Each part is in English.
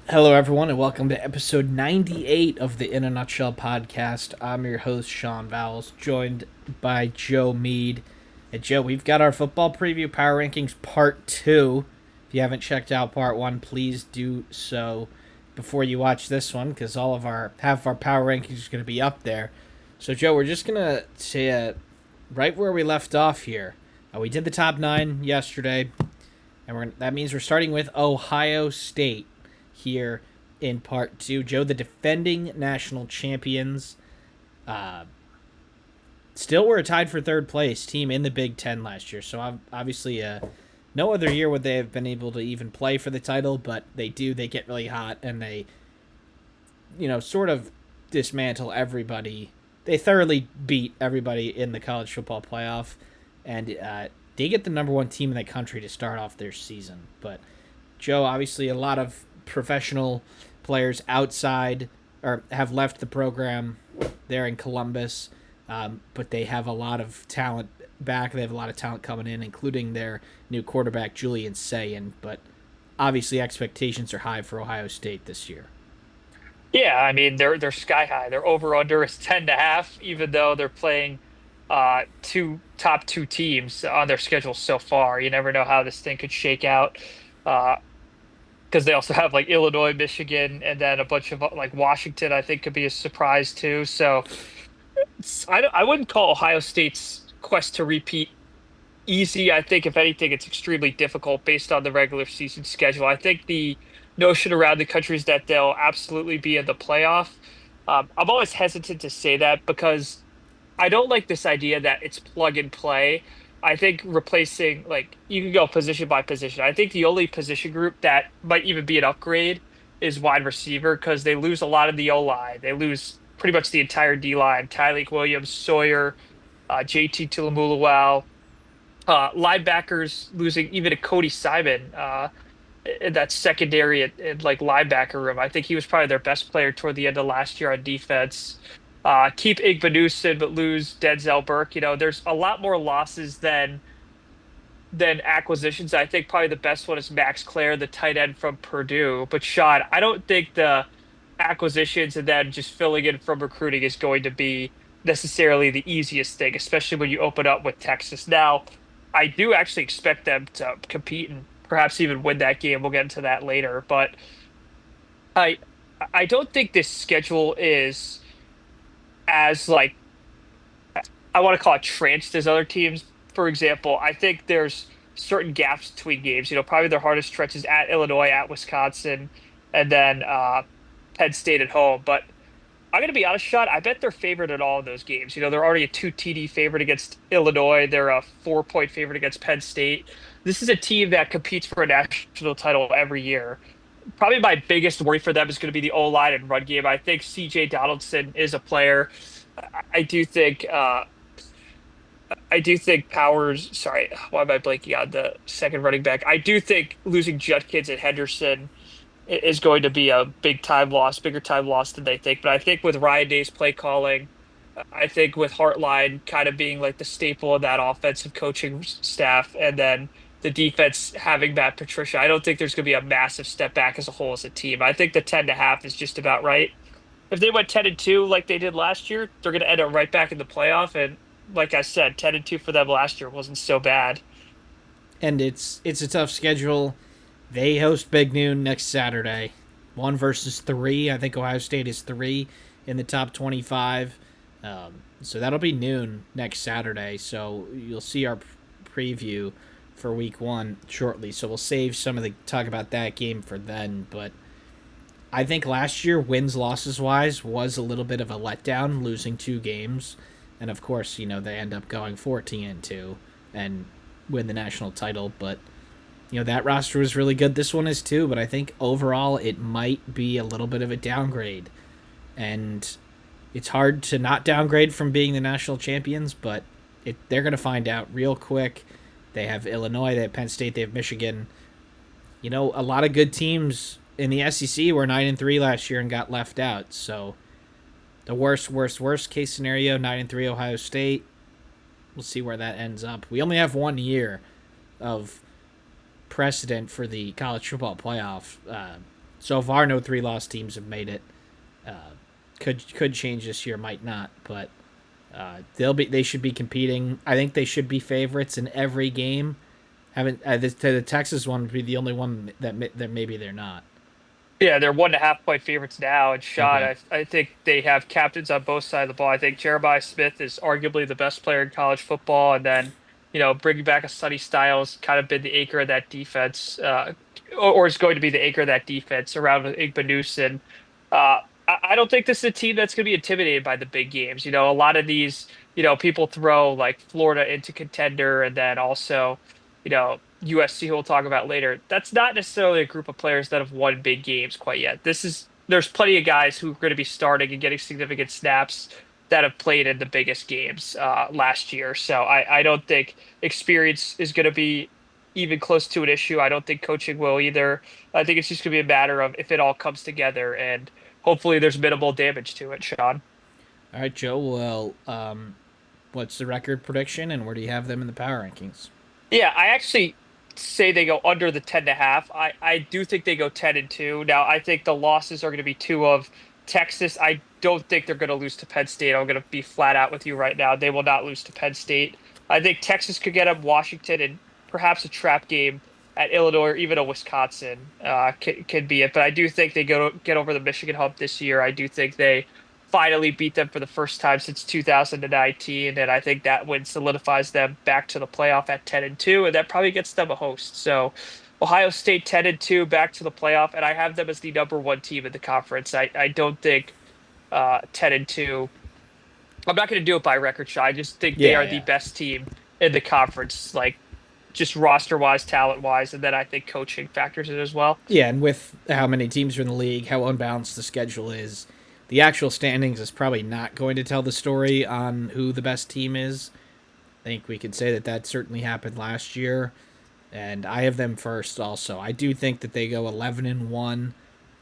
Hello, everyone, and welcome to episode 98 of the In a Nutshell podcast. I'm your host, Sean Vowells, joined by Joe Meade. And Joe, we've got our football preview power rankings part 2. If you haven't checked out part 1, please do so before you watch this one, because all of our half of our power rankings are going to be up there. So, Joe, we're just going to say right where we left off here. We did the top 9 yesterday, and that means we're starting with Ohio State here in part 2. Joe, the defending national champions, still were tied for third place team in the Big Ten last year. So obviously, no other year would they have been able to even play for the title, but they do. They get really hot and they, sort of dismantle everybody. They thoroughly beat everybody in the college football playoff, and they get the number one team in the country to start off their season. But Joe, obviously, a lot of professional players outside or have left the program there in Columbus, but they have a lot of talent back. They have a lot of talent coming in, including their new quarterback Julian Sayin. But obviously, expectations are high for Ohio State this year. Yeah, I mean they're sky high. Their over under is 10.5, even though they're playing two teams on their schedule so far. You never know how this thing could shake out. Uh because they also have like Illinois, Michigan, and then a bunch of like Washington, I think could be a surprise too. So I wouldn't call Ohio State's quest to repeat easy. I think if anything, it's extremely difficult based on the regular season schedule. I think the notion around the country is that they'll absolutely be in the playoff. I'm always hesitant to say that because I don't like this idea that it's plug and play. I think replacing, like, you can go position by position. I think the only position group that might even be an upgrade is wide receiver because they lose a lot of the O line. They lose pretty much the entire D line. Tyleik Williams, Sawyer, JT Tuimoloau, linebackers losing even a Cody Simon in that secondary and like linebacker room. I think he was probably their best player toward the end of last year on defense. Keep Igbenusin but lose Denzel Burke. There's a lot more losses than acquisitions. I think probably the best one is Max Clare, the tight end from Purdue. But Sean, I don't think the acquisitions and then just filling in from recruiting is going to be necessarily the easiest thing, especially when you open up with Texas. Now, I do actually expect them to compete and perhaps even win that game. We'll get into that later, but I I don't think this schedule is as like I want to call it tranched as other teams. For example, I think there's certain gaps between games. Probably their hardest stretch is at Illinois, at Wisconsin, and then Penn State at home. But I'm going to be honest, Sean. I bet they're favored in all of those games. They're already a 2 TD favorite against Illinois. They're a 4 point favorite against Penn State. This is a team that competes for a national title every year. Probably my biggest worry for them is going to be the O line and run game. I think CJ Donaldson is a player. I do think Powers. Sorry, why am I blanking on the second running back? I do think losing Judkins and Henderson is going to be a big time loss, bigger time loss than they think. But I think with Ryan Day's play calling, I think with Hartline kind of being like the staple of that offensive coaching staff, and then the defense having Matt Patricia, I don't think there's going to be a massive step back as a whole as a team. I think the 10.5 is just about right. If they went 10-2 like they did last year, they're going to end up right back in the playoff. And like I said, 10-2 for them last year wasn't so bad. And it's a tough schedule. They host Big Noon next Saturday. 1 versus 3. I think Ohio State is 3 in the top 25. So that'll be noon next Saturday. So you'll see our preview for week 1 shortly. So we'll save some of the talk about that game for then. But I think last year, wins losses wise, was a little bit of a letdown, losing 2 games. And of course, they end up going 14-2 and win the national title. But that roster was really good. This one is too, but I think overall it might be a little bit of a downgrade. And it's hard to not downgrade from being the national champions, but they're going to find out real quick. They have Illinois, they have Penn State, they have Michigan. A lot of good teams in the SEC were 9-3 last year and got left out. So the worst case scenario, 9-3 Ohio State. We'll see where that ends up. We only have 1 year of precedent for the college football playoff. So far, no three-loss teams have made it. Could change this year, might not, but they should be competing. I think they should be favorites in every game. Haven't the Texas one would be the only one that maybe they're not. Yeah, they're 1.5 point favorites now. And Sean, Okay. I think they have captains on both sides of the ball. I think Jeremiah Smith is arguably the best player in college football, and then bringing back a Sonny Styles kind of been the anchor of that defense, or is going to be the anchor of that defense around with Igbenus. And I don't think this is a team that's going to be intimidated by the big games. A lot of these, people throw like Florida into contender, and then also, USC, who we'll talk about later. That's not necessarily a group of players that have won big games quite yet. There's plenty of guys who are going to be starting and getting significant snaps that have played in the biggest games last year. So I don't think experience is going to be even close to an issue. I don't think coaching will either. I think it's just going to be a matter of if it all comes together, and hopefully there's minimal damage to it, Sean. All right, Joe. Well, what's the record prediction, and where do you have them in the power rankings? Yeah, I actually say they go under the 10.5. I do think they go 10-2. Now, I think the losses are going to be two of Texas. I don't think they're going to lose to Penn State. I'm going to be flat out with you right now. They will not lose to Penn State. I think Texas could get up Washington, and perhaps a trap game at Illinois or even a Wisconsin could be it. But I do think they get over the Michigan hump this year. I do think they finally beat them for the first time since 2019, and I think that win solidifies them back to the playoff at 10-2, and that probably gets them a host. So Ohio State 10-2 back to the playoff, and I have them as the number one team in the conference. I don't think 10-2. I'm not going to do it by record shot. I just think they Yeah, are the yeah. best team in the conference, like just roster wise, talent wise, and then I think coaching factors in as well. Yeah, and with how many teams are in the league, how unbalanced the schedule is, the actual standings is probably not going to tell the story on who the best team is. I think we could say that certainly happened last year, and I have them first also. I do think that they go 11-1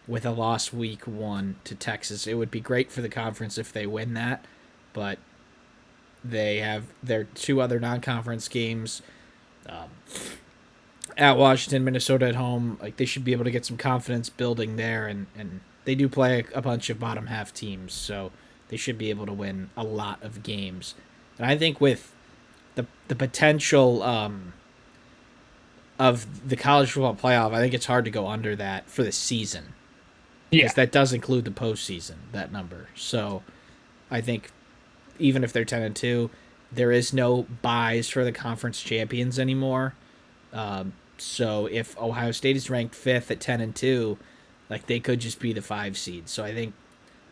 with a loss week 1 to Texas. It would be great for the conference if they win that, but they have their two other non-conference games at Washington, Minnesota at home. Like, they should be able to get some confidence building there, and they do play a bunch of bottom half teams, so they should be able to win a lot of games. And I think with the potential of the college football playoff, I think it's hard to go under that for the season, Yeah. because that does include the postseason, that number. So I think even if they're 10-2, there is no buys for the conference champions anymore. So if Ohio State is ranked fifth at 10-2, like, they could just be the 5 seed. So I think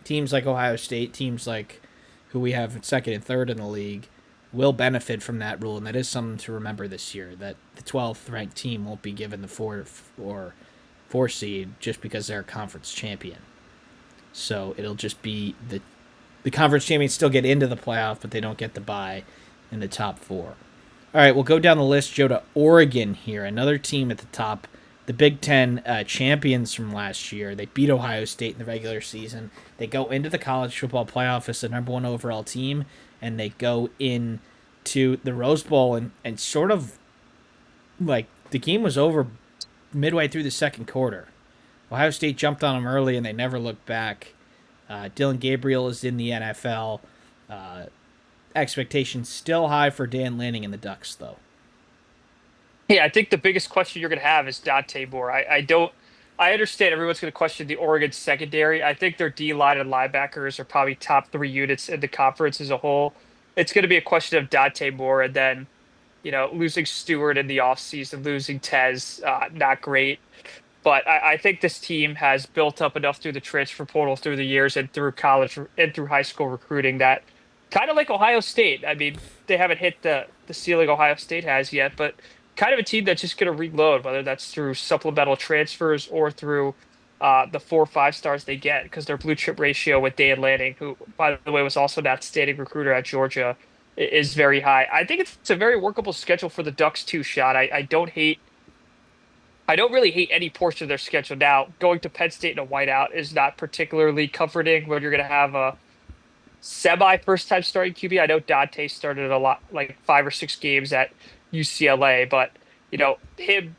teams like Ohio State, teams like who we have second and third in the league, will benefit from that rule, and that is something to remember this year. That the 12th ranked team won't be given the 4 seed just because they're a conference champion. So it'll just be the conference champions still get into the playoff, but they don't get the bye in the top 4. All right, we'll go down the list, Joe, to Oregon here, another team at the top. The Big Ten champions from last year. They beat Ohio State in the regular season. They go into the college football playoff as the number 1 overall team, and they go into the Rose Bowl and sort of, like, the game was over midway through the second quarter. Ohio State jumped on them early, and they never looked back. Dylan Gabriel is in the NFL. Expectations still high for Dan Lanning and the Ducks, though. Yeah, I think the biggest question you're going to have is Dante Moore. I understand everyone's going to question the Oregon secondary. I think their D line and linebackers are probably top 3 units in the conference as a whole. It's going to be a question of Dante Moore, and then, losing Stewart in the offseason, losing Tez, not great. But I think this team has built up enough through the transfer portal through the years and through college and through high school recruiting that, kind of like Ohio State. I mean, they haven't hit the ceiling Ohio State has yet, but kind of a team that's just going to reload, whether that's through supplemental transfers or through the 4 or 5 stars they get, because their blue chip ratio with Dan Lanning, who, by the way, was also an outstanding recruiter at Georgia, is very high. I think it's a very workable schedule for the Ducks too, Shot. I don't really hate any portion of their schedule. Now, going to Penn State in a whiteout is not particularly comforting when you're going to have a semi first time starting QB. I know Dante started a lot, like 5 or 6 games at UCLA, but him.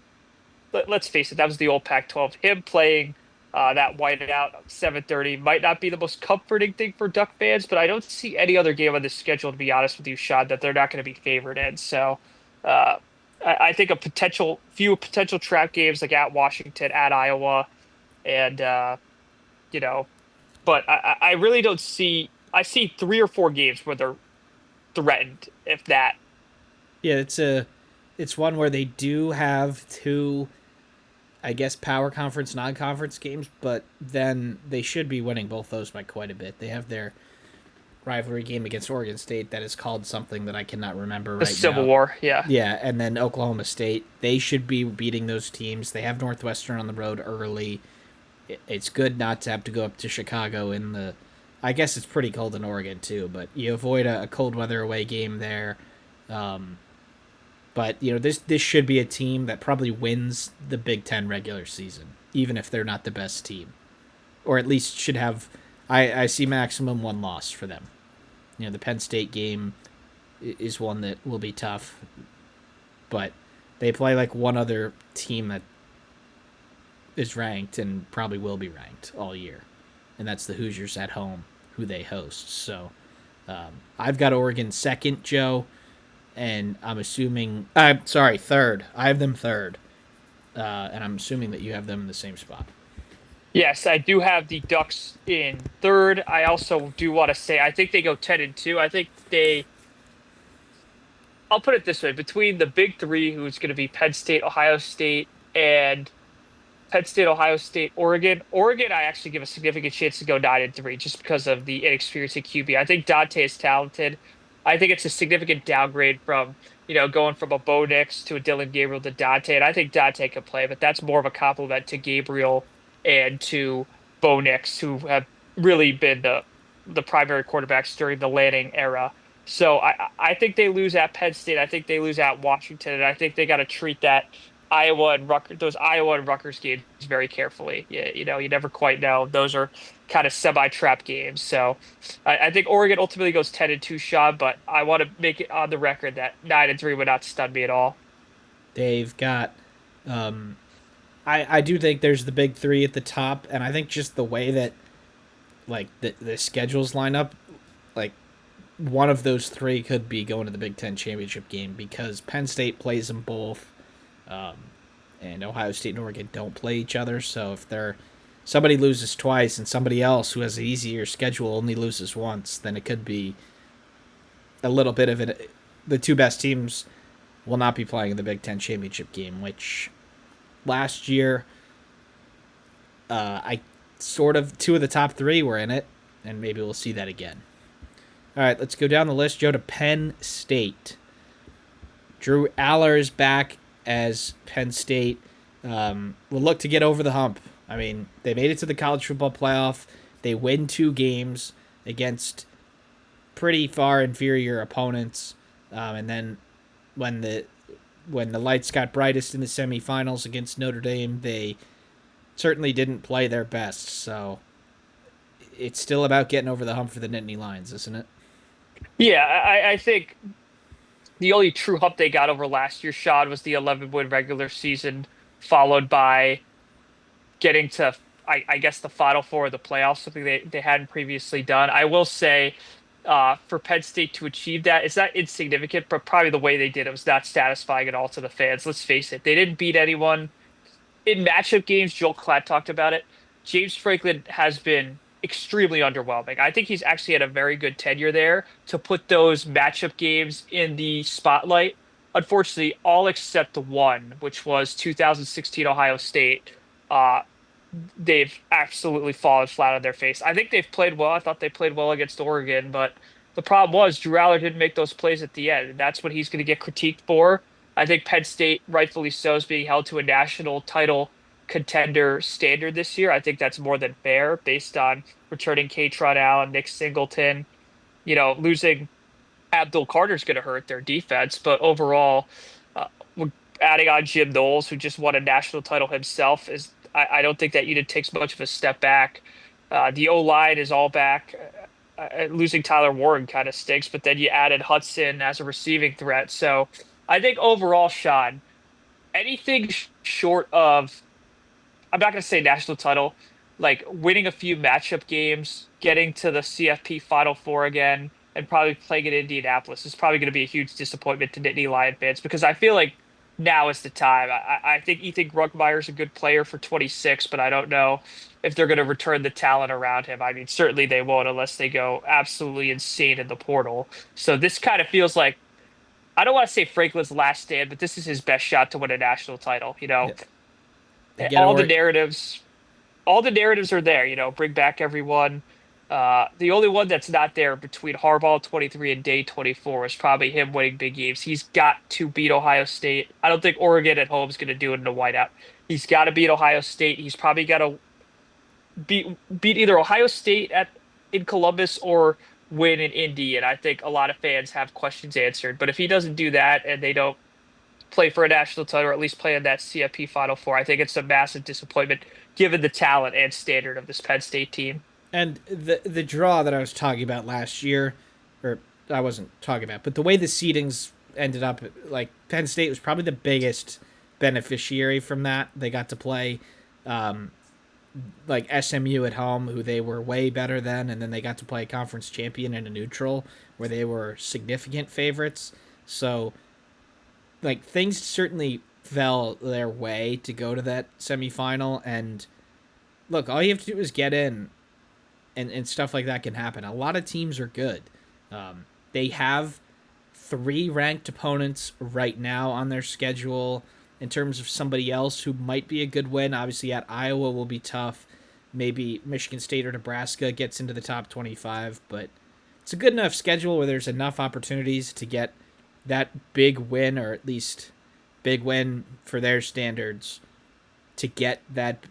Let's face it, that was the old Pac-12. Him playing That whiteout 7:30 might not be the most comforting thing for Duck fans, but I don't see any other game on this schedule, to be honest with you, Sean, that they're not going to be favored in. So uh, I think a few potential trap games like at Washington, at Iowa, and you know, but I really don't see. I see 3 or 4 games where they're threatened, if that. Yeah, it's one where they do have two, I guess, power conference, non-conference games, but then they should be winning both those by quite a bit. They have their rivalry game against Oregon State that is called something that I cannot remember The right Civil now. War, yeah. Yeah, and then Oklahoma State. They should be beating those teams. They have Northwestern on the road early. It's good not to have to go up to Chicago in the. I guess it's pretty cold in Oregon too, but you avoid a cold weather away game there. Um, but this should be a team that probably wins the Big Ten regular season, even if they're not the best team, or at least should have. I see maximum one loss for them. The Penn State game is one that will be tough, but they play like one other team that is ranked and probably will be ranked all year, and that's the Hoosiers at home, who they host. So I've got Oregon second, Joe, and I'm assuming I'm sorry third. I have them third, and I'm assuming that you have them in the same spot. Yes, I do have the Ducks in third. I also do want to say I think they go 10-2. I think I'll put it this way, between the big three, who's going to be Penn State, Ohio State, and Penn State, Ohio State, Oregon. Oregon, I actually give a significant chance to go 9-3 just because of the inexperience at QB. I think Dante is talented. I think it's a significant downgrade from, going from a Bo Nix to a Dylan Gabriel to Dante. And I think Dante can play, but that's more of a compliment to Gabriel and to Bo Nix, who have really been the primary quarterbacks during the Lanning era. So I think they lose at Penn State. I think they lose at Washington, and I think they got to treat those Iowa and Rutgers games very carefully. You never quite know. Those are kind of semi-trap games. So I think Oregon ultimately goes 10-2 shot, but I want to make it on the record that 9-3 would not stun me at all. They've got. I do think there's the big three at the top, and I think just the way that like the schedules line up, like one of those three could be going to the Big Ten championship game because Penn State plays them both, um, and Ohio State and Oregon don't play each other. So if somebody loses twice and somebody else who has an easier schedule only loses once, then it could be a little bit of it. The two best teams will not be playing in the Big Ten championship game, which last year, I sort of two of the top three were in it, and maybe we'll see that again. All right, let's go down the list. Joe, to Penn State. Drew Aller is back as Penn State. Will look to get over the hump. I mean, they made it to the college football playoff. They win 2 games against pretty far inferior opponents, and then when the lights got brightest in the semifinals against Notre Dame, they certainly didn't play their best. So it's still about getting over the hump for the Nittany Lions, isn't it? Yeah, I think the only true hump they got over last year's shot was the 11-win regular season, followed by getting to, I guess, the Final Four of the playoffs, something they hadn't previously done. I will say, for Penn State to achieve that, it's not insignificant, but probably the way they did it was not satisfying at all to the fans. Let's face it, they didn't beat anyone in matchup games. Joel Klatt talked about it. James Franklin has been extremely underwhelming. I think he's actually had a very good tenure there to put those matchup games in the spotlight. Unfortunately, all except one, which was 2016 Ohio State. Uh, they've absolutely fallen flat on their face. I think they've played well. I thought they played well against Oregon, but the problem was Drew Aller didn't make those plays at the end, and that's what he's going to get critiqued for. I think Penn State, rightfully so, is being held to a national title contender standard this year. I think that's more than fair based on returning Katron Allen, Nick Singleton. Losing Abdul Carter's going to hurt their defense, but overall, we're adding on Jim Knowles, who just won a national title himself, is I don't think that unit takes much of a step back. The O line is all back. Losing Tyler Warren kind of stinks, but then you added Hudson as a receiving threat. So I think overall, Sean, anything short of, I'm not going to say national title, like winning a few matchup games, getting to the CFP Final Four again, and probably playing in Indianapolis is probably going to be a huge disappointment to Nittany Lion fans because I feel like now is the time. I think Ethan Grugmeyer's a good player for 26, but I don't know if they're going to return the talent around him. I mean, certainly they won't unless they go absolutely insane in the portal. So this kind of feels like I don't want to say Franklin's last stand, but this is his best shot to win a national title. Yeah. They get All the or narratives, all the narratives are there. Bring back everyone. The only one that's not there between Harbaugh 23 and Day 24 is probably him winning big games. He's got to beat Ohio State. I don't think Oregon at home is going to do it in a whiteout. He's got to beat Ohio State. He's probably got to beat either Ohio State at in Columbus or win in Indy. And I think a lot of fans have questions answered. But if he doesn't do that and they don't play for a national title or at least play in that CFP Final Four, I think it's a massive disappointment given the talent and standard of this Penn State team. and the draw that I was talking about last year, or I wasn't talking about, but the way the seedings ended up, like Penn State was probably the biggest beneficiary from that. They got to play um, like SMU at home, who they were way better than, and then they got to play a conference champion in a neutral where they were significant favorites. So, like, things certainly fell their way to go to that semifinal. And look, all you have to do is get in, and stuff like that can happen. A lot of teams are good. They have three ranked opponents right now on their schedule. In terms of somebody else who might be a good win, obviously at Iowa will be tough. Maybe Michigan State or Nebraska gets into the top 25, but it's a good enough schedule where there's enough opportunities to get that big win, or at least big win for their standards, to get that,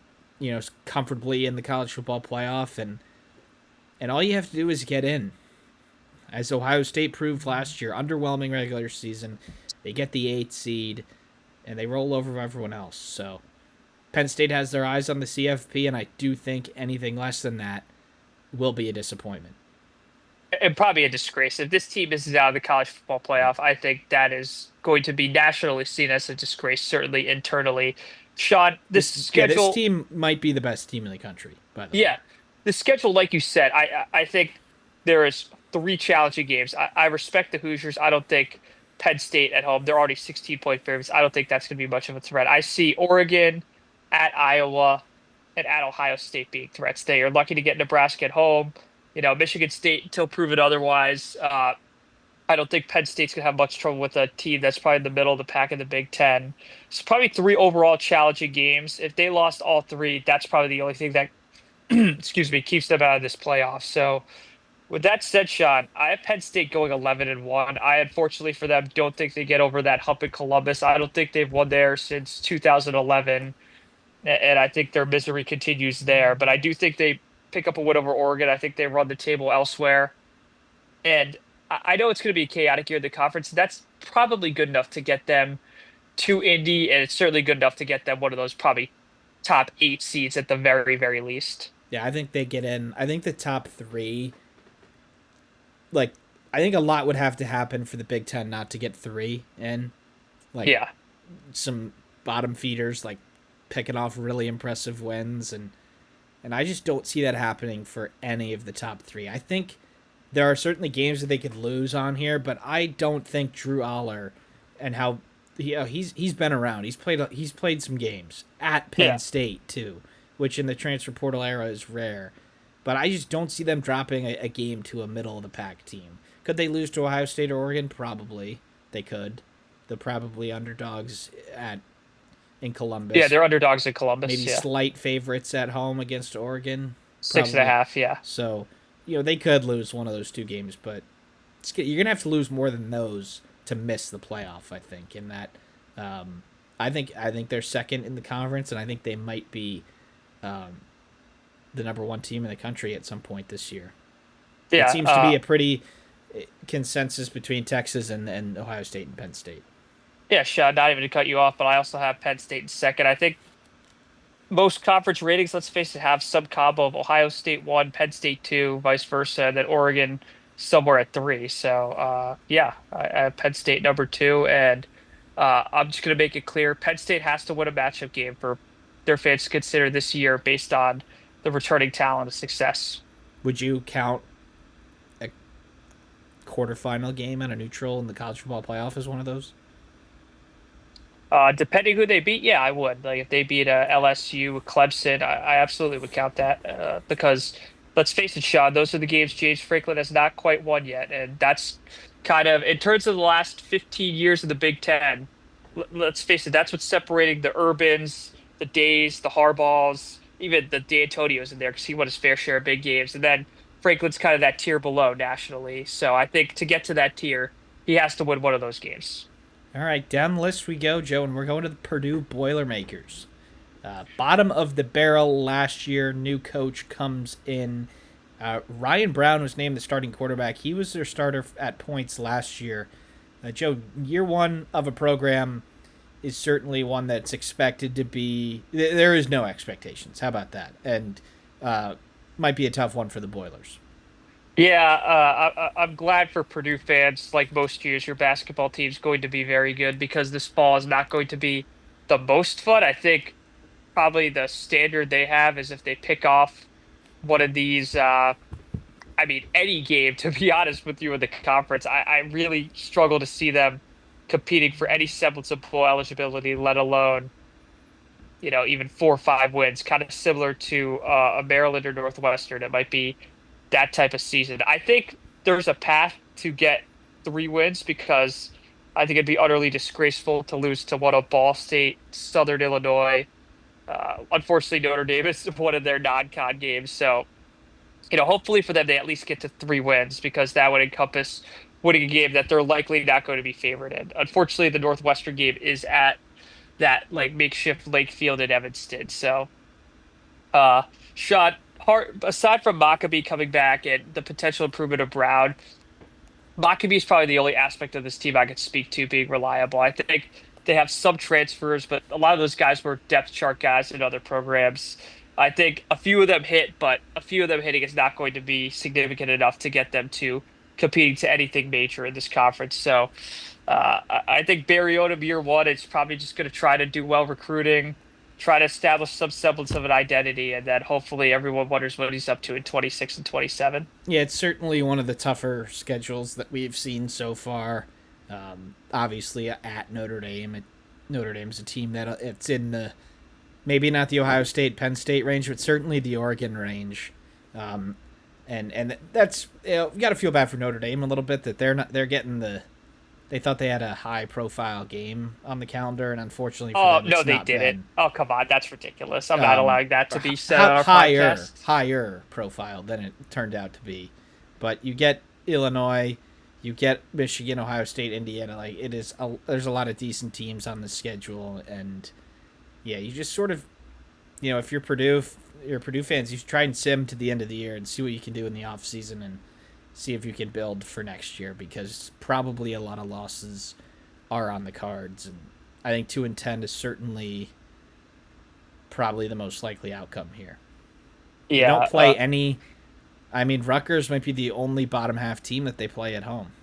comfortably in the college football playoff. And all you have to do is get in. As Ohio State proved last year, underwhelming regular season, they get the 8th seed and they roll over everyone else. So Penn State has their eyes on the CFP, and I do think anything less than that will be a disappointment. And probably a disgrace. If this team is out of the college football playoff, I think that is going to be nationally seen as a disgrace, certainly internally. Sean, this This schedule, team might be the best team in the country, by the way. yeah, the schedule, like you said, I think there is three challenging games. I respect the Hoosiers. I don't think Penn State at home, they're already 16-point favorites. I don't think that's going to be much of a threat. I see Oregon at Iowa and at Ohio State being threats. They are lucky to get Nebraska at home. Michigan State until proven otherwise. I don't think Penn State's gonna have much trouble with a team that's probably in the middle of the pack in the Big Ten. So probably three overall challenging games. If they lost all three, that's probably the only thing that excuse me keeps them out of this playoff. So with that said, Sean, I have Penn State going 11-1. I unfortunately for them don't think they get over that hump in Columbus. I don't think they've won there since 2011, and I think their misery continues there. But I do think they pick up a win over Oregon. I think they run the table elsewhere. And I know it's going to be a chaotic year in the conference. That's probably good enough to get them to Indy, and it's certainly good enough to get them one of those probably top 8 seeds at the very, very least. Yeah, I think they get in. I think the top three, like, I think a lot would have to happen for the Big Ten not to get three in. Like, Yeah. some bottom feeders, like, picking off really impressive wins. And I just don't see that happening for any of the top three. I think there are certainly games that they could lose on here, but I don't think Drew Aller and how he's been around. He's played some games at Penn Yeah. State too, which in the transfer portal era is rare. But I just don't see them dropping a game to a middle of the pack team. Could they lose to Ohio State or Oregon? Probably they could. They're probably underdogs at in Yeah, Columbus. they're underdogs in Columbus. Maybe Yeah. slight favorites at home against Oregon. Six and a Probably. half. Yeah. So, they could lose one of those two games, but you're gonna have to lose more than those to miss the playoff. I think. In that, I think they're second in the conference, and I think they might be um, the number one team in the country at some point this year. It Yeah. seems to be a pretty consensus between Texas and Ohio State and Penn State. Yeah, Sean, not even to cut you off, but I also have Penn State in second. I think most conference ratings, let's face it, have some combo of Ohio State one, Penn State two, vice versa, and then Oregon somewhere at three. So, yeah, I have Penn State number two, and I'm just going to make it clear: Penn State has to win a matchup game for their fans to consider this year based on the returning talent a success. Would you count a quarterfinal game at a neutral in the college football playoff as one of those? Depending who they beat, yeah, I would. Like if they beat LSU, Clemson, I absolutely would count that because let's face it, Sean, those are the games James Franklin has not quite won yet, and that's kind of in terms of the last 15 years of the Big Ten. Let's face it, that's what's separating the Urbans, the Days, the Harbaughs, even the D'Antonios in there because he won his fair share of big games, and then Franklin's kind of that tier below nationally. So I think to get to that tier, he has to win one of those games. All right, down the list we go, Joe, and we're going to the Purdue Boilermakers. Bottom of the barrel last year, new coach comes in. Ryan Brown was named the starting quarterback. He was their starter at points last year. Joe, year one of a program is certainly one that's expected to be. There is no expectations. How about that? And might be a tough one for the Boilers. Yeah, I'm glad for Purdue fans. Like most years, your basketball team's going to be very good because this fall is not going to be the most fun. I think probably the standard they have is if they pick off one of these, I mean, any game, to be honest with you, in the conference, I really struggle to see them competing for any semblance of bowl eligibility, let alone, even 4 or 5 wins, kind of similar to a Maryland or Northwestern. It might be that type of season. I think there's a path to get 3 wins because I think it'd be utterly disgraceful to lose to one of Ball State, Southern Illinois. Unfortunately, Notre Dame is one of their non-con games. So, hopefully for them, they at least get to 3 wins because that would encompass winning a game that they're likely not going to be favored in. Unfortunately, the Northwestern game is at that like makeshift lake field in Evanston. So, uh, shot hard aside from Maccabee coming back and the potential improvement of Brown. Maccabee is probably the only aspect of this team I could speak to being reliable. I think they have some transfers, but a lot of those guys were depth chart guys in other programs. I think a few of them hit, but a few of them hitting is not going to be significant enough to get them to competing to anything major in this conference. So I think Barry Odom year one is probably just going to try to do well recruiting, try to establish some semblance of an identity, and then hopefully everyone wonders what he's up to in 26 and 27. Yeah, it's certainly one of the tougher schedules that we've seen so far. Obviously, at Notre Dame, Notre Dame's a team that it's in the maybe not the Ohio State, Penn State range, but certainly the Oregon range. And that's we got to feel bad for Notre Dame a little bit that they're getting the they thought they had a high profile game on the calendar, and unfortunately for Oh, them, no, it's they not didn't. been Oh, come on. That's ridiculous. I'm not allowing that to be said on our higher podcast. higher profile than it turned out to be. But you get Illinois, you get Michigan, Ohio State, Indiana. Like there's a lot of decent teams on the schedule, and yeah, you just sort of if you're Purdue fans, you should try and sim to the end of the year and see what you can do in the off season and see if you can build for next year because probably a lot of losses are on the cards, and I think 2-10 is certainly probably the most likely outcome here. They Yeah. don't play any. I mean, Rutgers might be the only bottom half team that they play at home.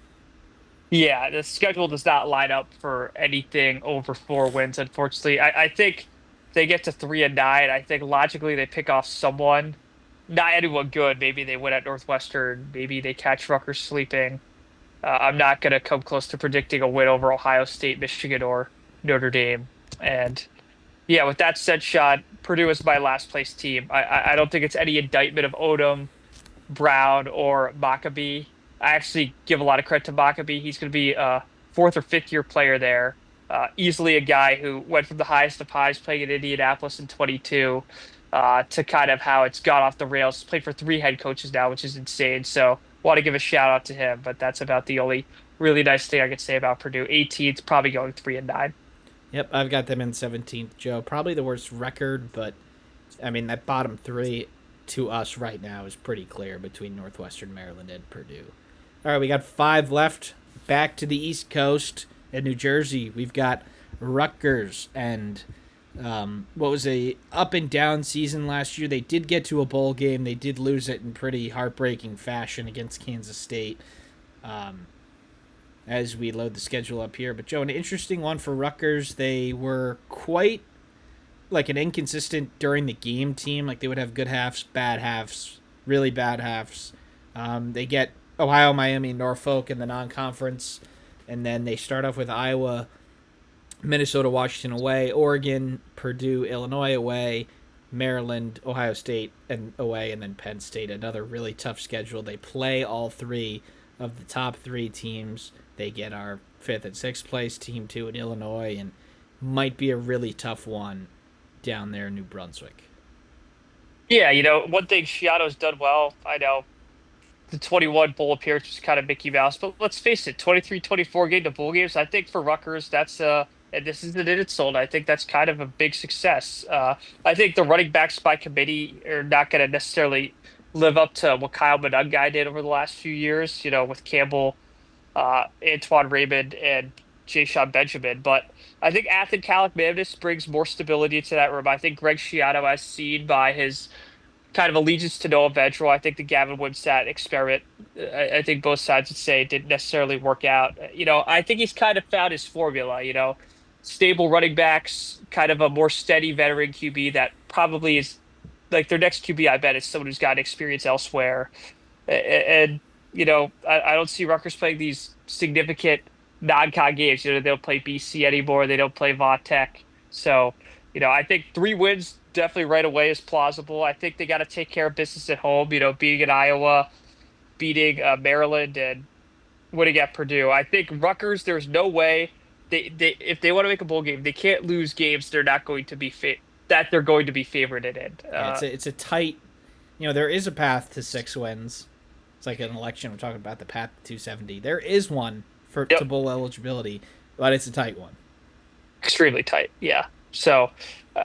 Yeah. The schedule does not line up for anything over 4 wins, unfortunately. I think they get to 3 and 9. I think logically they pick off someone, not anyone good. Maybe they win at Northwestern. Maybe they catch Rutgers sleeping. I'm not going to come close to predicting a win over Ohio State, Michigan, or Notre Dame. And yeah, with that said, Sean, Purdue is my last place team. I don't think it's any indictment of Odom, Brown, or Maccabee. I actually give a lot of credit to Maccabee. He's going to be a fourth or fifth year player there. Easily a guy who went from the highest of highs playing in Indianapolis in 22 to kind of how it's gone off the rails. Played for 3 head coaches now, which is insane. So want to give a shout out to him, but that's about the only really nice thing I could say about Purdue. 18th, probably going 3 and 9. Yep, I've got them in 17th, Joe. Probably the worst record, but I mean that bottom three to us right now is pretty clear between Northwestern, Maryland, and Purdue. All right, we got 5 left. Back to the East Coast in New Jersey, we've got Rutgers and what was a up and down season last year. They did get to a bowl game. They did lose it in pretty heartbreaking fashion against Kansas State. As we load the schedule up here, but Joe, an interesting one for Rutgers. They were quite like an inconsistent during the game team. Like they would have good halves, bad halves, really bad halves. They get Ohio, Miami, Norfolk in the non-conference, and then they start off with Iowa, Minnesota, Washington away, Oregon, Purdue, Illinois away, Maryland, Ohio State and away, and then Penn State. Another really tough schedule. They play all three of the top three teams. They get our fifth and sixth place team too in Illinois, and might be a really tough one down there in New Brunswick. Yeah, one thing Shiato's done well, I know the 21 bowl appearance was kind of Mickey Mouse, but let's face it, 23-24 game to bowl games. I think for Rutgers, that's and this isn't an insult. I think that's kind of a big success. I think the running backs by committee are not going to necessarily live up to what Kyle Monangai did over the last few years, with Campbell, Antoine Raymond, and Jay Sean Benjamin. But I think Athen Kaliakmanis brings more stability to that room. I think Greg Schiano, as seen by his kind of allegiance to Noah Ventrell. I think the Gavin Wimsatt experiment, I think both sides would say didn't necessarily work out. I think he's kind of found his formula, stable running backs, kind of a more steady veteran QB that probably is like their next QB, I bet, is someone who's got experience elsewhere. And, I don't see Rutgers playing these significant non-con games. They don't play BC anymore. They don't play Vautech. So, I think 3 wins definitely right away is plausible. I think they got to take care of business at home, beating at Iowa, beating Maryland, and winning at Purdue. I think Rutgers, there's no way they if they want to make a bowl game, they can't lose games they're not going to be that they're going to be favored in. Yeah, it's a tight. There is a path to 6 wins. It's like an election. We're talking about the path to 270. There is one for Yep. to bowl eligibility, but it's a tight one. Extremely tight. Yeah. So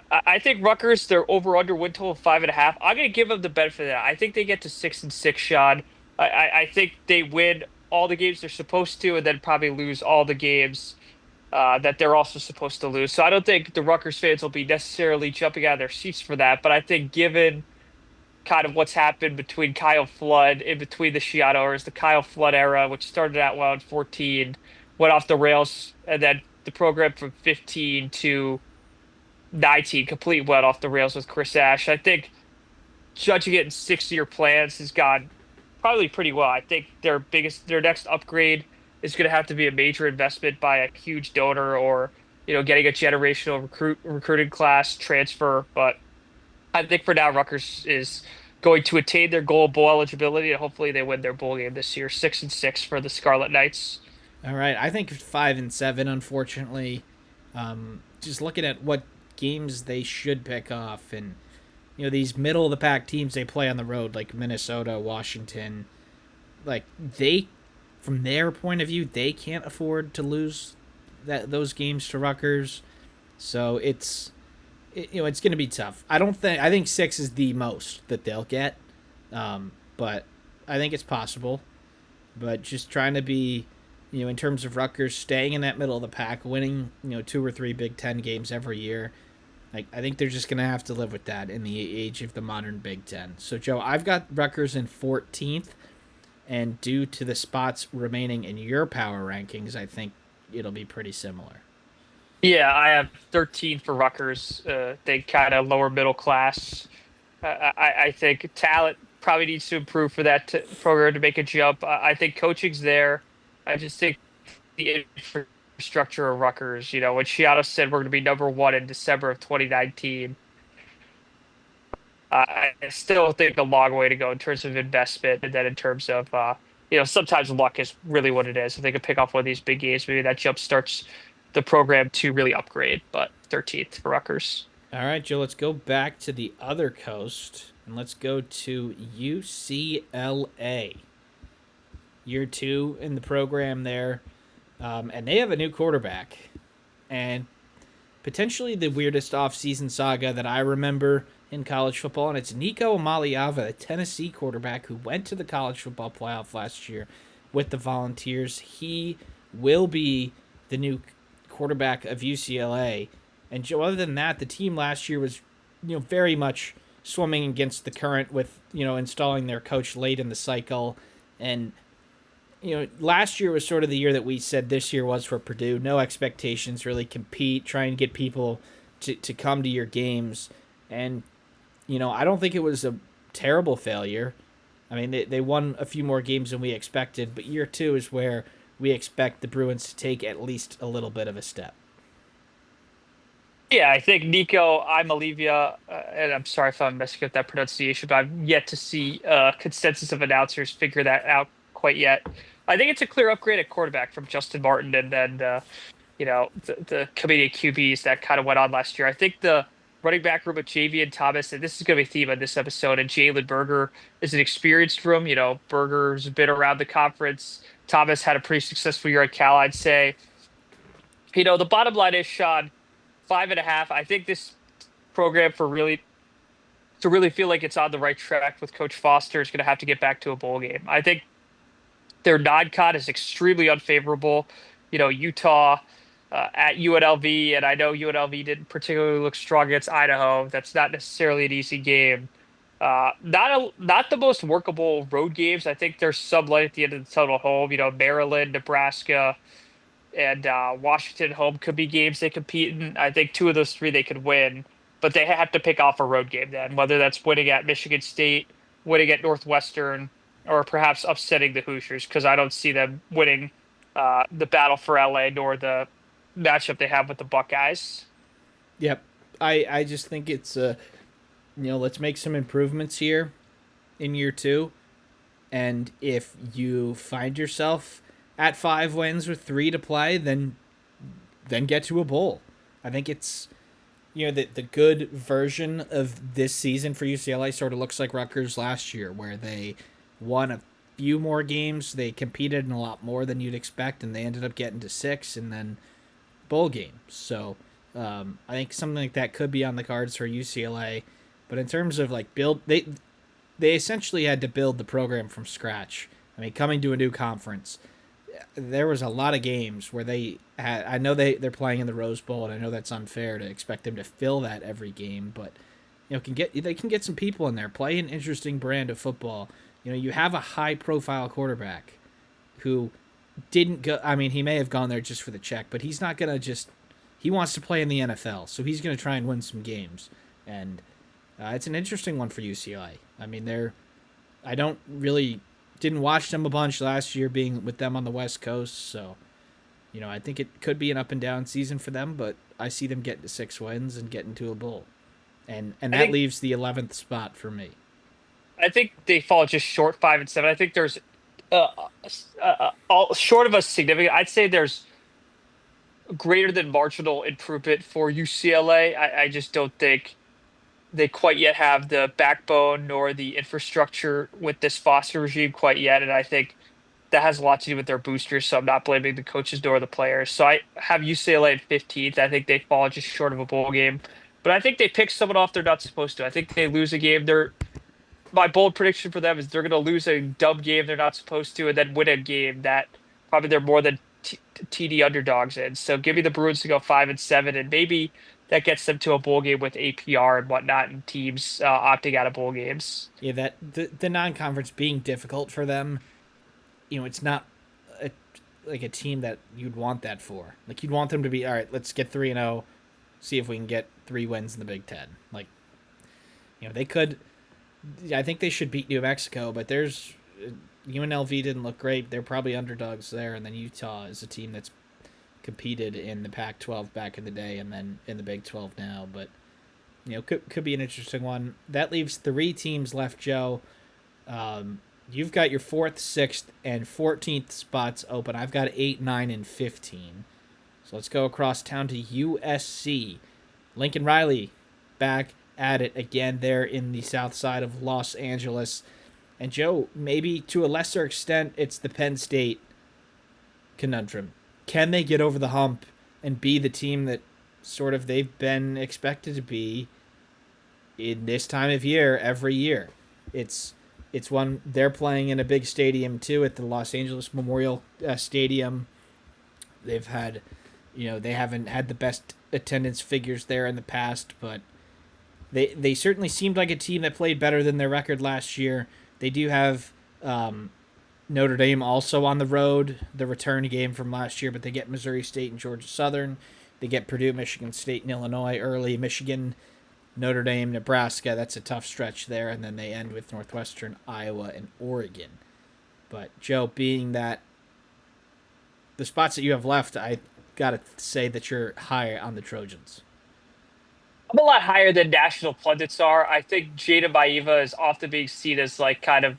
I think Rutgers, their over under win total of 5.5. I'm going to give them the benefit of that. I think they get to 6-6, Sean. I think they win all the games they're supposed to, and then probably lose all the games that they're also supposed to lose. So I don't think the Rutgers fans will be necessarily jumping out of their seats for that. But I think given kind of what's happened between Kyle Flood, in between the Shiano eras, the Kyle Flood era, which started out well in 14, went off the rails, and then the program from 15 to 19 complete went off the rails with Chris Ash. I think judging it in 6-year plans has gone probably pretty well. I think their next upgrade is going to have to be a major investment by a huge donor or, getting a generational recruiting class transfer. But I think for now, Rutgers is going to attain their goal of bowl eligibility, and hopefully they win their bowl game this year. 6-6 for the Scarlet Knights. All right, I think 5-7. Unfortunately, just looking at what games they should pick off, and these middle of the pack teams they play on the road, like Minnesota, Washington, like they, from their point of view, they can't afford to lose those games to Rutgers, so it's going to be tough. I think 6 is the most that they'll get, but I think it's possible. But just trying to be, in terms of Rutgers staying in that middle of the pack, winning 2 or 3 Big Ten games every year. Like, I think they're just going to have to live with that in the age of the modern Big Ten. So, Joe, I've got Rutgers in 14th, and due to the spots remaining in your power rankings, I think it'll be pretty similar. Yeah, I have 13 for Rutgers. They kind of lower middle class. I think talent probably needs to improve for that program to make a jump. I think coaching's there. I just think the infrastructure of Rutgers, when Shiano said we're going to be number 1 in December of 2019, I still think a long way to go in terms of investment, and then in terms of sometimes luck is really what it is. If they can pick off one of these big games, maybe that jump starts the program to really upgrade. But 13th for Rutgers. All right, Joe, let's go back to the other coast, and let's go to UCLA. Year 2 in the program there, and they have a new quarterback, and potentially the weirdest offseason saga that I remember in college football, and it's Nico Amaliava, the Tennessee quarterback who went to the college football playoff last year with the Volunteers. He will be the new quarterback of UCLA. And Joe, other than that, the team last year was, very much swimming against the current with, installing their coach late in the cycle. And, last year was sort of the year that we said this year was for Purdue. No expectations, really compete, try and get people to come to your games. And, I don't think it was a terrible failure. I mean, they won a few more games than we expected, but year two is where we expect the Bruins to take at least a little bit of a step. Yeah, I think Nico Imalivia, and I'm sorry if I'm messing up that pronunciation, but I've yet to see consensus of announcers figure that out quite yet. I think it's a clear upgrade at quarterback from Justin Martin and then the Canadian QBs that kind of went on last year. I think the running back room with Javian Thomas, and this is going to be a theme of this episode, and Jalen Berger is an experienced room. Berger's been around the conference. Thomas had a pretty successful year at Cal, I'd say. The bottom line is, Sean, 5.5. I think this program to really feel like it's on the right track with Coach Foster is going to have to get back to a bowl game. I think their non-con is extremely unfavorable. Utah at UNLV, and I know UNLV didn't particularly look strong against Idaho. That's not necessarily an easy game. Not the most workable road games. I think there's some light at the end of the tunnel home. Maryland, Nebraska, and Washington home could be games they compete in. I think two of those three they could win, but they have to pick off a road game then, whether that's winning at Michigan State, winning at Northwestern, or perhaps upsetting the Hoosiers, because I don't see them winning the battle for LA nor the matchup they have with the Buckeyes. Yep. I just think it's, let's make some improvements here in year two. And if you find yourself at 5 wins with 3 to play, then get to a bowl. I think it's the good version of this season for UCLA sort of looks like Rutgers last year, where they won a few more games, they competed in a lot more than you'd expect, and they ended up getting to 6 and then bowl games. So I think something like that could be on the cards for UCLA. But in terms of build, they essentially had to build the program from scratch. I mean, coming to a new conference, there was a lot of games where they had. I know they're playing in the Rose Bowl, and I know that's unfair to expect them to fill that every game, but they can get some people in there, play an interesting brand of football. You have a high profile quarterback who didn't go. I mean, he may have gone there just for the check, but he's not gonna just. He wants to play in the NFL, so he's gonna try and win some games, and it's an interesting one for UCLA. I mean, I don't really didn't watch them a bunch last year, being with them on the West Coast, so I think it could be an up and down season for them, but I see them getting to 6 wins and getting to a bowl, and that leaves the 11th spot for me. I think they fall just short 5 and 7. I think there's all short of a significant. I'd say there's greater than marginal improvement for UCLA. I just don't think they quite yet have the backbone nor the infrastructure with this Foster regime quite yet. And I think that has a lot to do with their boosters. So I'm not blaming the coaches nor the players. So I have UCLA at 15th. I think they fall just short of a bowl game. But I think they pick someone off they're not supposed to. I think they lose a game. My bold prediction for them is they're going to lose a dumb game they're not supposed to and then win a game that probably they're more than TD underdogs in. So give me the Bruins to go 5 and 7, and maybe that gets them to a bowl game with APR and whatnot, and teams opting out of bowl games. Yeah, that the non-conference being difficult for them, it's not like a team that you'd want that for. Like, you'd want them to be, all right, let's get 3-0, see if we can get 3 wins in the Big Ten. Like, they could. I think they should beat New Mexico, but there's UNLV didn't look great. They're probably underdogs there, and then Utah is a team that's competed in the Pac-12 back in the day and then in the Big 12 now. But could be an interesting one. That leaves 3 teams left, Joe. You've got your 4th, 6th, and 14th spots open. I've got 8, 9, and 15. So let's go across town to USC. Lincoln Riley back at it again there in the south side of Los Angeles. And Joe, maybe to a lesser extent, it's the Penn State conundrum. Can they get over the hump and be the team that sort of they've been expected to be in this time of year every year? It's one they're playing in a big stadium too, at the Los Angeles Memorial Stadium. They've had, they haven't had the best attendance figures there in the past, but they certainly seemed like a team that played better than their record last year. They do have Notre Dame also on the road, the return game from last year, but they get Missouri State and Georgia Southern. They get Purdue, Michigan State, and Illinois early. Michigan, Notre Dame, Nebraska. That's a tough stretch there, and then they end with Northwestern, Iowa, and Oregon. But Joe, being that the spots that you have left, I gotta say that you're high on the Trojans. I'm a lot higher than national pundits are. I think Jada Maiva is often being seen as like kind of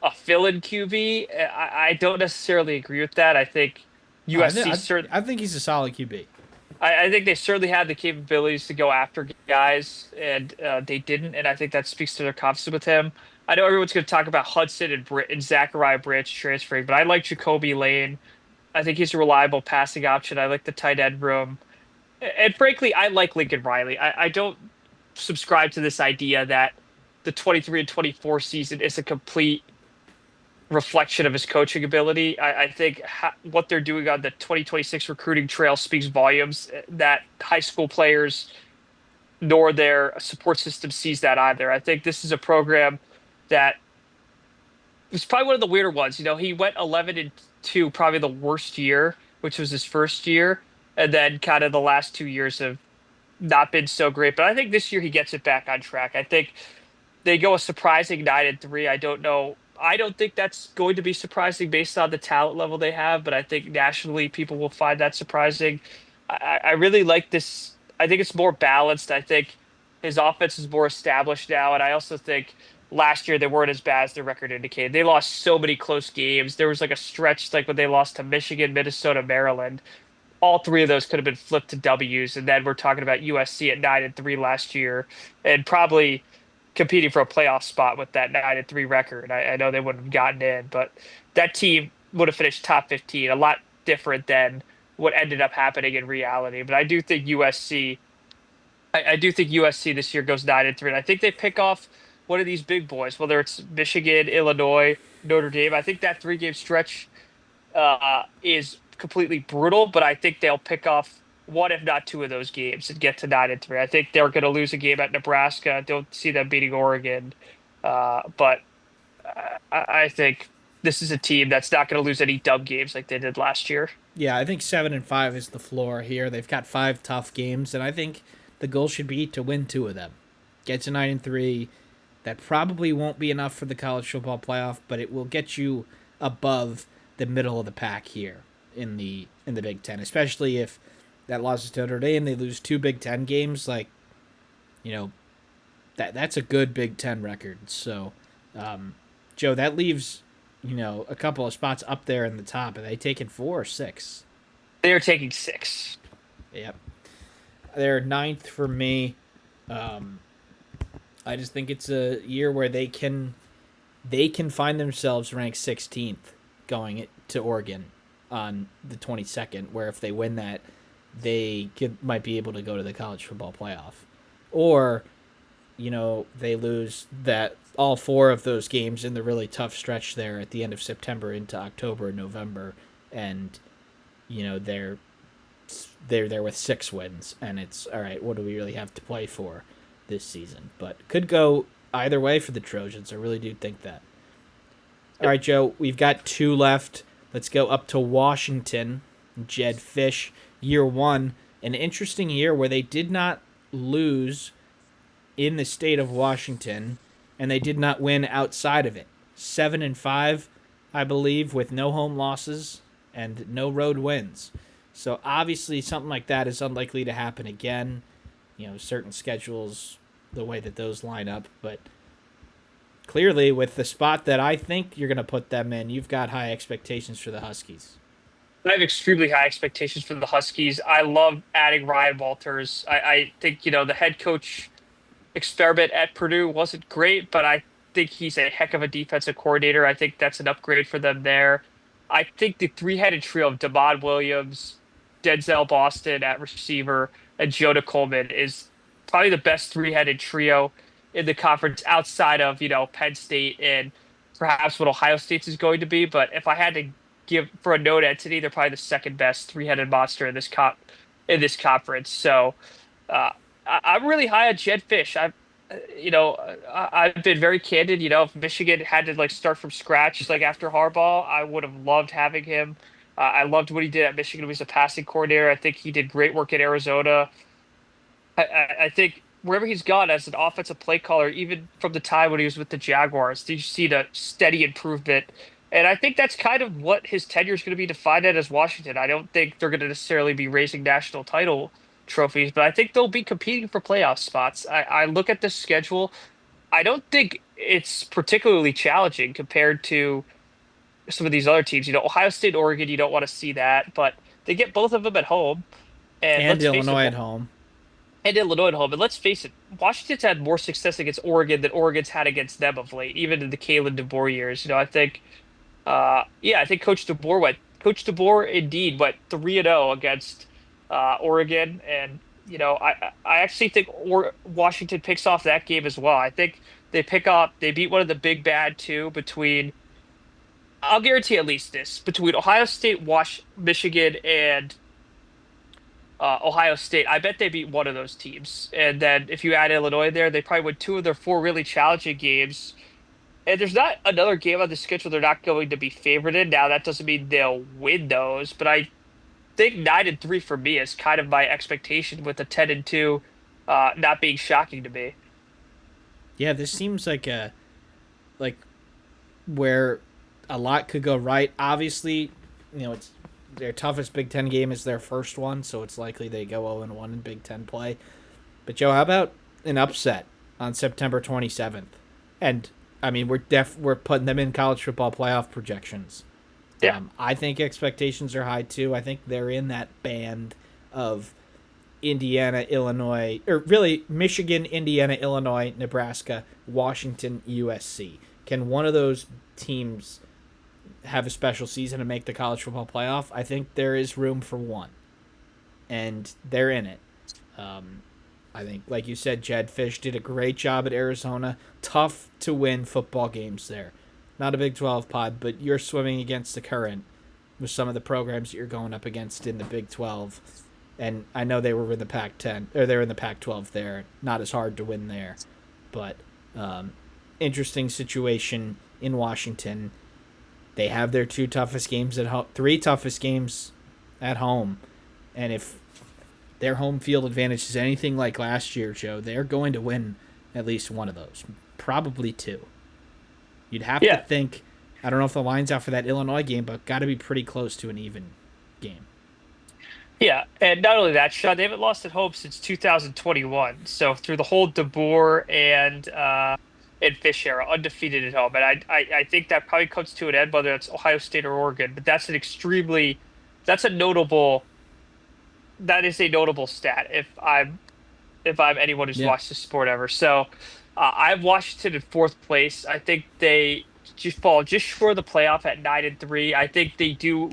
a fill-in QB. I don't necessarily agree with that. I think I, USC th- cert I think he's a solid QB. I think they certainly had the capabilities to go after guys, and they didn't. And I think that speaks to their confidence with him. I know everyone's going to talk about Hudson and Zachariah Branch transferring, but I like Jacoby Lane. I think he's a reliable passing option. I like the tight end room. And frankly, I like Lincoln Riley. I don't subscribe to this idea that the 23 and 24 season is a complete reflection of his coaching ability. I think what they're doing on the 2026 recruiting trail speaks volumes that high school players nor their support system sees that either. I think this is a program that was probably one of the weirder ones. He went 11 and 2, probably the worst year, which was his first year. And then kind of the last 2 years have not been so great. But I think this year he gets it back on track. I think they go a surprising 9 and 3. I don't know. I don't think that's going to be surprising based on the talent level they have, but I think nationally people will find that surprising. I really like this. I think it's more balanced. I think his offense is more established now, and I also think last year they weren't as bad as their record indicated. They lost so many close games. There was like a stretch like when they lost to Michigan, Minnesota, Maryland. All three of those could have been flipped to W's, and then we're talking about USC at 9 and 3 last year, and probably competing for a playoff spot with that 9 and 3 record. I know they wouldn't have gotten in, but that team would have finished top 15, a lot different than what ended up happening in reality. But I do think USC this year goes 9 and 3, and I think they pick off one of these big boys, whether it's Michigan, Illinois, Notre Dame. I think that 3 game stretch is completely brutal, but I think they'll pick off one, if not two, of those games and get to 9 and 3. I think they're going to lose a game at Nebraska. Don't see them beating Oregon, but I think this is a team that's not going to lose any dumb games like they did last year. Yeah, I think 7-5 is the floor here. They've got 5 tough games, and I think the goal should be to win 2 of them. Get to 9 and 3. That probably won't be enough for the college football playoff, but it will get you above the middle of the pack here in the Big Ten, especially if that loss to Notre Dame, they lose 2 Big Ten games. Like, you know, that's a good Big Ten record. So, Joe, that leaves a couple of spots up there in the top. Are they taking 4 or 6? They are taking 6. Yep, they're ninth for me. Um, I just think it's a year where they can find themselves ranked 16th going to Oregon on the 22nd, where if they win that, might be able to go to the college football playoff. Or, they lose that all 4 of those games in the really tough stretch there at the end of September into October and November, and they're there with 6 wins, and it's all right. What do we really have to play for this season? But could go either way for the Trojans. I really do think that. All right, Joe, we've got 2 left. Let's go up to Washington. Jed Fish, year 1. An interesting year where they did not lose in the state of Washington, and they did not win outside of it. 7-5, I believe, with no home losses and no road wins. So obviously something like that is unlikely to happen again. Certain schedules, the way that those line up, but clearly, with the spot that I think you're going to put them in, you've got high expectations for the Huskies. I have extremely high expectations for the Huskies. I love adding Ryan Walters. I think, the head coach experiment at Purdue wasn't great, but I think he's a heck of a defensive coordinator. I think that's an upgrade for them there. I think the three-headed trio of Damon Williams, Denzel Boston at receiver, and Jonah Coleman is probably the best three-headed trio in the conference outside of, Penn State and perhaps what Ohio State's is going to be. But if I had to give for a known entity, they're probably the second best three-headed monster in this conference. So I'm really high on Jed Fish. I've been very candid. If Michigan had to start from scratch, like after Harbaugh, I would have loved having him I loved what he did at Michigan. He was a passing coordinator. I think he did great work at Arizona. I think wherever he's gone as an offensive play caller, even from the time when he was with the Jaguars, you see the steady improvement. And I think that's kind of what his tenure is going to be defined at as Washington. I don't think they're going to necessarily be raising national title trophies, but I think they'll be competing for playoff spots. I look at the schedule. I don't think it's particularly challenging compared to some of these other teams. Ohio State, Oregon, you don't want to see that, but they get both of them at home. And And let's face it, Illinois at home. and Illinois at home. And let's face it, Washington's had more success against Oregon than Oregon's had against them of late, even in the Kalen DeBoer years. I think, I think Coach DeBoer indeed went 3-0 against Oregon, and I actually think Washington picks off that game as well. I think they beat one of the big bad two between. I'll guarantee at least this between Ohio State, Michigan, and Ohio State. I bet they beat one of those teams. And then if you add Illinois there, they probably win two of their four really challenging games. And there's not another game on the schedule they're not going to be favored in. Now, that doesn't mean they'll win those, but I think 9-3 for me is kind of my expectation with the 10-2 not being shocking to me. Yeah, this seems like where a lot could go right. Obviously, it's their toughest Big Ten game is their first one, so it's likely they go 0-1 in Big Ten play. But Joe, how about an upset on September 27th? And I mean, we're putting them in college football playoff projections. Yeah. I think expectations are high too. I think they're in that band of Indiana, Illinois, or really Michigan, Indiana, Illinois, Nebraska, Washington, USC. Can one of those teams have a special season and make the college football playoff? I think there is room for one, and they're in it. Um, I think, like you said, Jed Fish did a great job at Arizona. Tough to win football games there. Not a Big 12 pod, but you're swimming against the current with some of the programs that you're going up against in the Big 12. And I know they were in the Pac-10, or they're in the Pac-12 there. Not as hard to win there. But interesting situation in Washington. They have their two toughest games at home, three toughest games at home. And if their home field advantage is anything like last year, Joe, they're going to win at least one of those. Probably two. You'd have to Yeah. think, I don't know if the line's out for that Illinois game, but got to be pretty close to an even game. Yeah, and not only that, Sean, they haven't lost at home since 2021. So through the whole DeBoer and Fish era, undefeated at home, and I think that probably comes to an end, whether it's Ohio State or Oregon. But that's a notable that is a notable stat if I'm anyone who's Yeah. watched the sport ever. So I have Washington in fourth place. I think they just fall just short of the playoff at 9-3. I think they do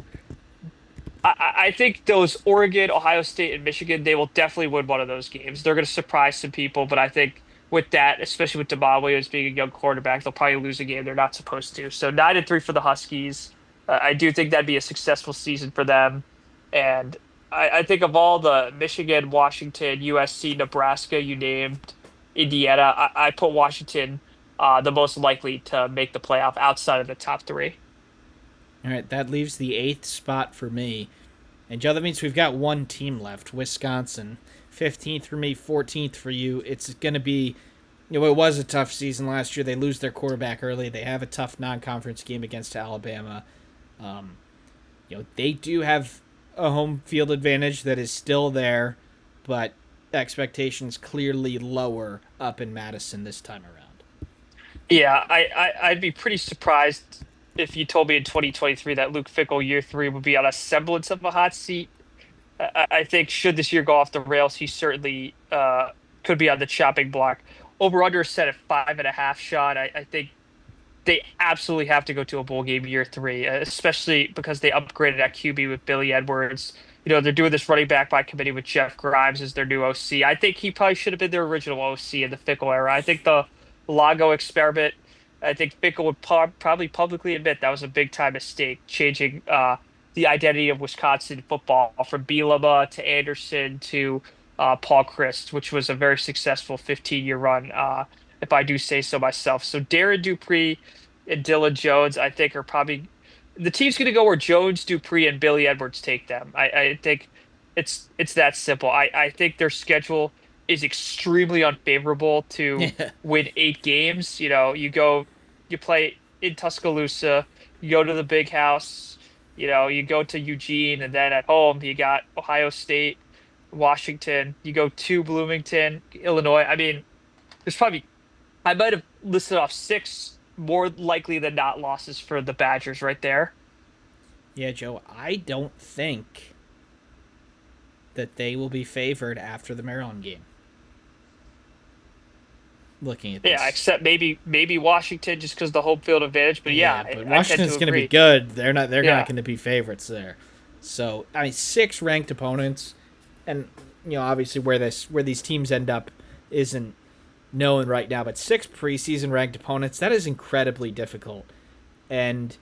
I think those Oregon, Ohio State, and Michigan, they will definitely win one of those games. They're going to surprise some people, but I think with that, especially with Demond Williams being a young quarterback, they'll probably lose a game they're not supposed to. So 9-3 for the Huskies. I do think that'd be a successful season for them. And I think of all the Michigan, Washington, USC, Nebraska, you named, Indiana, I put Washington the most likely to make the playoff outside of the top three. All right, that leaves the eighth spot for me. And Joe, that means we've got one team left, Wisconsin. 15th for me, 14th for you. It's going to be, it was a tough season last year. They lose their quarterback early. They have a tough non-conference game against Alabama. Um, they do have a home field advantage that is still there, but expectations clearly lower up in Madison this time around. Yeah, I'd be pretty surprised if you told me in 2023 that Luke Fickell year three would be on a semblance of a hot seat. I think should this year go off the rails, he certainly could be on the chopping block. Over under set at 5.5 shot. I think they absolutely have to go to a bowl game year three, especially because they upgraded at QB with Billy Edwards. They're doing this running back by committee with Jeff Grimes as their new OC. I think he probably should have been their original OC in the Fickle era. I think the Lago experiment, I think Fickle would probably publicly admit that was a big time mistake, changing the identity of Wisconsin football from Bielema to Anderson to Paul Christ, which was a very successful 15-year run, if I do say so myself. So Darren Dupree and Dylan Jones, I think, are probably the team's going to go where Jones, Dupree, and Billy Edwards take them. I think it's that simple. I think their schedule is extremely unfavorable to Yeah. win 8 games. You play in Tuscaloosa, you go to the Big House, you go to Eugene, and then at home you got Ohio State, Washington. You go to Bloomington, Illinois. I mean, there's probably I might have listed off six more likely than not losses for the Badgers right there. Yeah, Joe, I don't think that they will be favored after the Maryland game. Looking at Yeah, this. except maybe Washington just because the home field advantage. But yeah, Yeah, but I tend Washington's to going to be agree. good. They're not Yeah, going to be favorites there. So, I mean, six ranked opponents, and obviously where these teams end up isn't known right now, but six preseason ranked opponents, that is incredibly difficult. And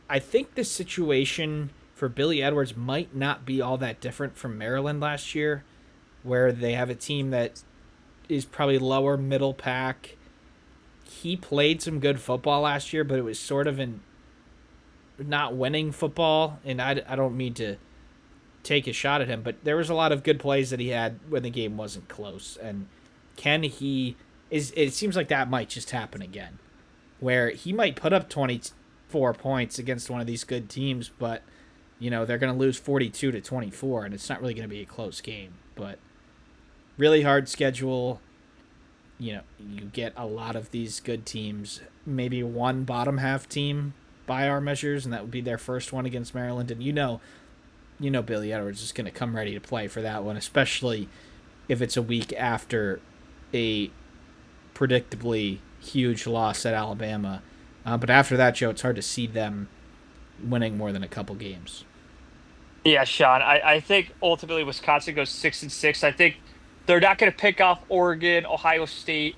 I think the situation for Billy Edwards might not be all that different from Maryland last year, where they have a team that is probably lower middle pack. He played some good football last year, but it was sort of in not winning football. And I don't mean to take a shot at him, but there was a lot of good plays that he had when the game wasn't close. And can he is it seems like that might just happen again, where he might put up 24 points against one of these good teams, but they're going to lose 42-24, and it's not really going to be a close game. But really hard schedule. You get a lot of these good teams, maybe one bottom half team by our measures, and that would be their first one against Maryland. And Billy Edwards is going to come ready to play for that one, especially if it's a week after a predictably huge loss at Alabama. But after that, Joe, it's hard to see them winning more than a couple games. yeah, Sean. I think ultimately Wisconsin goes 6-6. I think they're not going to pick off Oregon, Ohio State,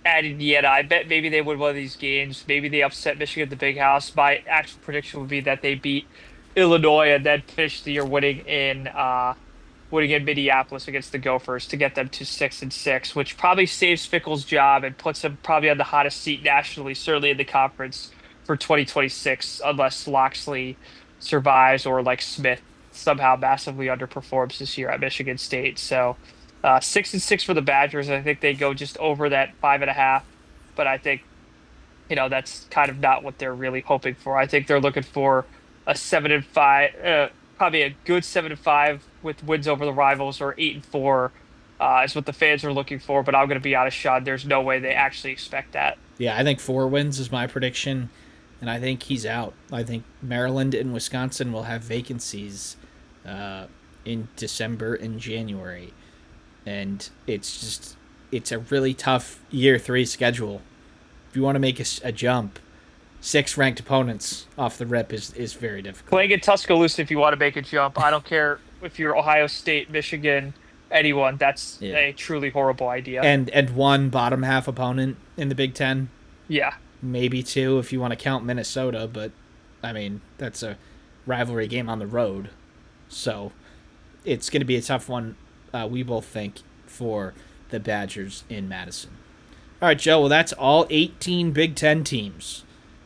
and Indiana. I bet maybe they win one of these games. Maybe they upset Michigan at the Big House. My actual prediction would be that they beat Illinois and then finish the year winning in Minneapolis against the Gophers to get them to 6-6, which probably saves Fickle's job and puts him probably on the hottest seat nationally, certainly in the conference for 2026, unless Loxley survives or like Smith somehow massively underperforms this year at Michigan State. So 6-6 for the Badgers. I think they go just over that 5.5, but I think that's kind of not what they're really hoping for. I think they're looking for a 7-5, probably a good 7-5 with wins over the rivals, or 8-4 is what the fans are looking for. But I'm going to be honest, Sean, there's no way they actually expect that. Yeah, I think 4 wins is my prediction, and I think he's out. I think Maryland and Wisconsin will have vacancies in December and January, and it's a really tough year 3 schedule. If you want to make a jump, 6 ranked opponents off the rip is very difficult. Playing in Tuscaloosa, if you want to make a jump, I don't care if you're Ohio State, Michigan, anyone. That's Yeah, a truly horrible idea. and one bottom half opponent in the Big Ten, Yeah. maybe two if you want to count Minnesota, but I mean that's a rivalry game on the road, so it's going to be a tough one. We both think for the Badgers in Madison. All right, Joe. Well, that's all 18 Big Ten teams.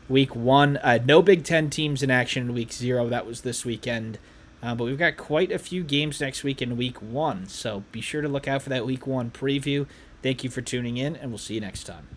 Week 1, no Big Ten teams in action in Week 0. That was this weekend. But we've got quite a few games next week in Week 1. So be sure to look out for that Week 1 preview. Thank you for tuning in, and we'll see you next time.